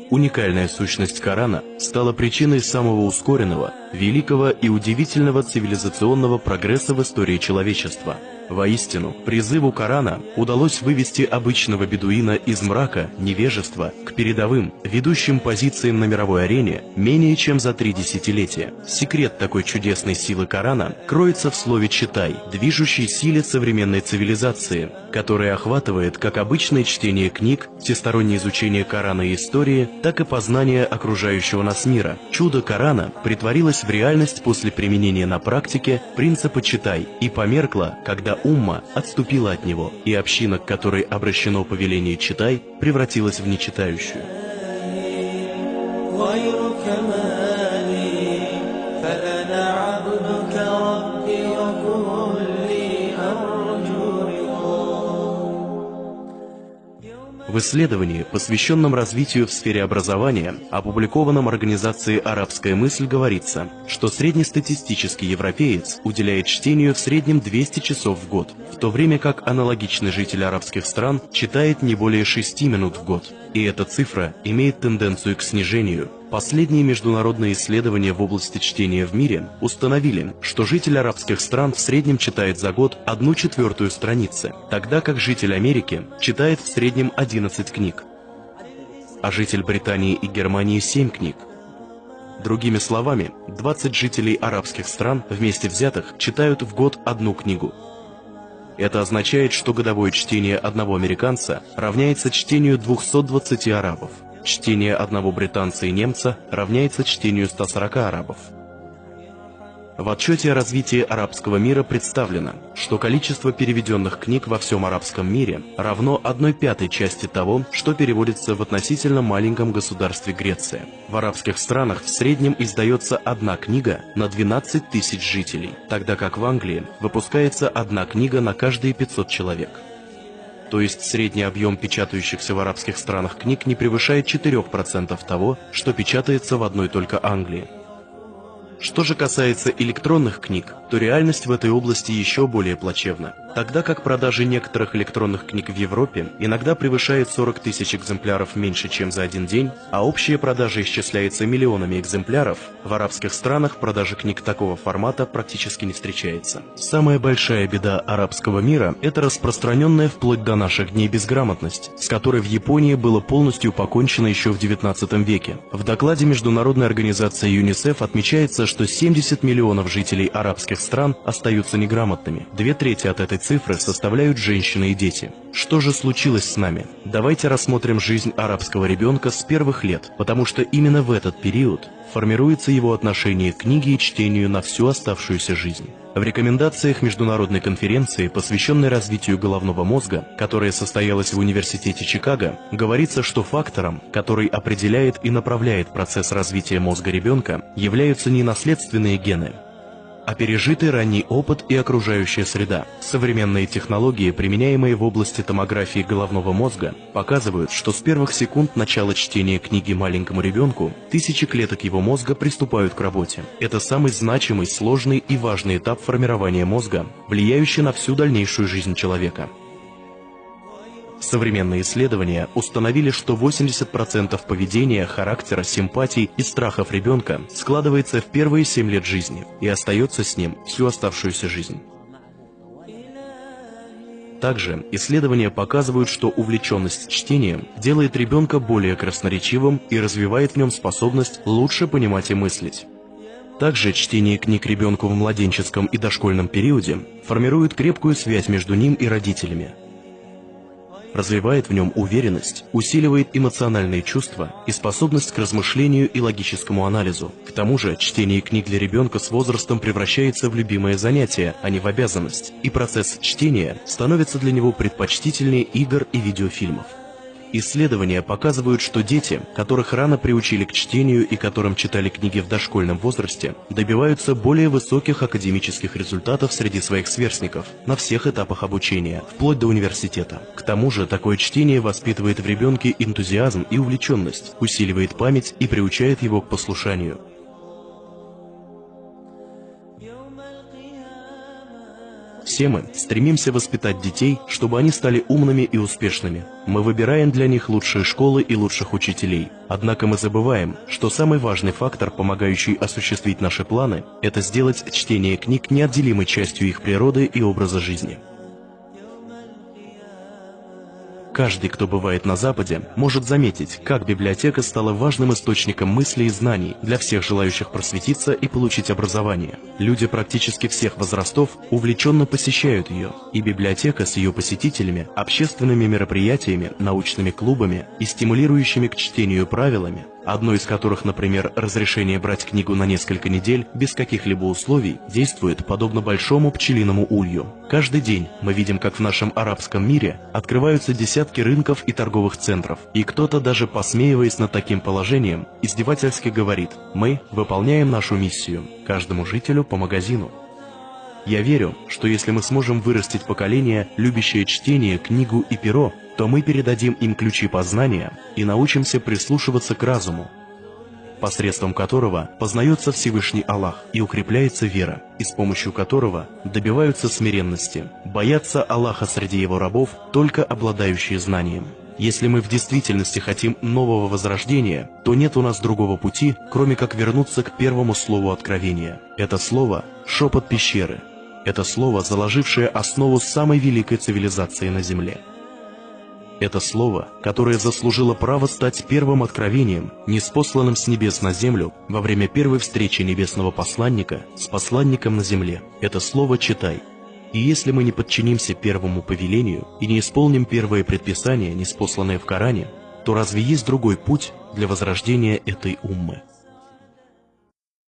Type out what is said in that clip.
Уникальная сущность Корана стала причиной самого ускоренного, великого и удивительного цивилизационного прогресса в истории человечества. Воистину, призыву Корана удалось вывести обычного бедуина из мрака, невежества к передовым, ведущим позициям на мировой арене менее чем за 3 десятилетия. Секрет такой чудесной силы Корана кроется в слове «читай», движущей силе современной цивилизации, которая охватывает как обычное чтение книг, всестороннее изучение Корана и истории, так и познание окружающего нас мира. Чудо Корана притворилось в реальность после применения на практике принципа «читай» и померкло, когда умма отступила от него, и община, к которой обращено повеление «читай», превратилась в нечитающую. В исследовании, посвященном развитию в сфере образования, опубликованном организацией «Арабская мысль», говорится, что среднестатистический европеец уделяет чтению в среднем 200 часов в год, в то время как аналогичный житель арабских стран читает не более 6 минут в год. И эта цифра имеет тенденцию к снижению. Последние международные исследования в области чтения в мире установили, что житель арабских стран в среднем читает за год 1/4 страницы, тогда как житель Америки читает в среднем 11 книг, а житель Британии и Германии 7 книг. Другими словами, 20 жителей арабских стран вместе взятых читают в год 1 книгу. Это означает, что годовое чтение одного американца равняется чтению 220 арабов. Чтение одного британца и немца равняется чтению 140 арабов. В отчете о развитии арабского мира представлено, что количество переведенных книг во всем арабском мире равно 1/5 части того, что переводится в относительно маленьком государстве Греция. В арабских странах в среднем издается 1 книга на 12 тысяч жителей, тогда как в Англии выпускается 1 книга на каждые 500 человек. То есть средний объем печатающихся в арабских странах книг не превышает 4% того, что печатается в одной только Англии. Что же касается электронных книг, то реальность в этой области еще более плачевна. Тогда как продажи некоторых электронных книг в Европе иногда превышает 40 тысяч экземпляров меньше, чем за один день, а общая продажа исчисляется миллионами экземпляров, в арабских странах продажи книг такого формата практически не встречается. Самая большая беда арабского мира – это распространенная вплоть до наших дней безграмотность, с которой в Японии было полностью покончено еще в XIX веке. В докладе международной организации ЮНИСЕФ отмечается, что 70 миллионов жителей арабских стран остаются неграмотными. 2/3 от этой цифры составляют женщины и дети. Что же случилось с нами? Давайте рассмотрим жизнь арабского ребенка с первых лет, потому что именно в этот период формируется его отношение к книге и чтению на всю оставшуюся жизнь. В рекомендациях международной конференции, посвященной развитию головного мозга, которая состоялась в Университете Чикаго, говорится, что фактором, который определяет и направляет процесс развития мозга ребенка, являются не наследственные гены, а пережитый ранний опыт и окружающая среда. Современные технологии, применяемые в области томографии головного мозга, показывают, что с первых секунд начала чтения книги маленькому ребенку тысячи клеток его мозга приступают к работе. Это самый значимый, сложный и важный этап формирования мозга, влияющий на всю дальнейшую жизнь человека. Современные исследования установили, что 80% поведения, характера, симпатий и страхов ребенка складывается в первые 7 лет жизни и остается с ним всю оставшуюся жизнь. Также исследования показывают, что увлеченность чтением делает ребенка более красноречивым и развивает в нем способность лучше понимать и мыслить. Также чтение книг ребенку в младенческом и дошкольном периоде формирует крепкую связь между ним и родителями, развивает в нем уверенность, усиливает эмоциональные чувства и способность к размышлению и логическому анализу. К тому же, чтение книг для ребенка с возрастом превращается в любимое занятие, а не в обязанность, и процесс чтения становится для него предпочтительнее игр и видеофильмов. Исследования показывают, что дети, которых рано приучили к чтению и которым читали книги в дошкольном возрасте, добиваются более высоких академических результатов среди своих сверстников на всех этапах обучения, вплоть до университета. К тому же, такое чтение воспитывает в ребенке энтузиазм и увлеченность, усиливает память и приучает его к послушанию. все мы стремимся воспитать детей, чтобы они стали умными и успешными. Мы выбираем для них лучшие школы и лучших учителей. Однако мы забываем, что самый важный фактор, помогающий осуществить наши планы, это сделать чтение книг неотделимой частью их природы и образа жизни. Каждый, кто бывает на Западе, может заметить, как библиотека стала важным источником мыслей и знаний для всех желающих просветиться и получить образование. Люди практически всех возрастов увлеченно посещают ее, и библиотека с ее посетителями, общественными мероприятиями, научными клубами и стимулирующими к чтению правилами, одно из которых, например, разрешение брать книгу на несколько недель без каких-либо условий, действует подобно большому пчелиному улью. Каждый день мы видим, как в нашем арабском мире открываются десятки рынков и торговых центров, и кто-то, даже посмеиваясь над таким положением, издевательски говорит: «Мы выполняем нашу миссию, каждому жителю по магазину». Я верю, что если мы сможем вырастить поколение, любящее чтение, книгу и перо, то мы передадим им ключи познания и научимся прислушиваться к разуму, посредством которого познается Всевышний Аллах и укрепляется вера, и с помощью которого добиваются смиренности, боятся Аллаха среди его рабов только обладающие знанием. Если мы в действительности хотим нового возрождения, то нет у нас другого пути, кроме как вернуться к первому слову откровения. Это слово — шепот пещеры. Это слово, заложившее основу самой великой цивилизации на земле. Это слово, которое заслужило право стать первым откровением, ниспосланным с небес на землю во время первой встречи небесного посланника с посланником на земле. Это слово «читай». И если мы не подчинимся первому повелению и не исполним первое предписание, ниспосланное в Коране, то разве есть другой путь для возрождения этой уммы?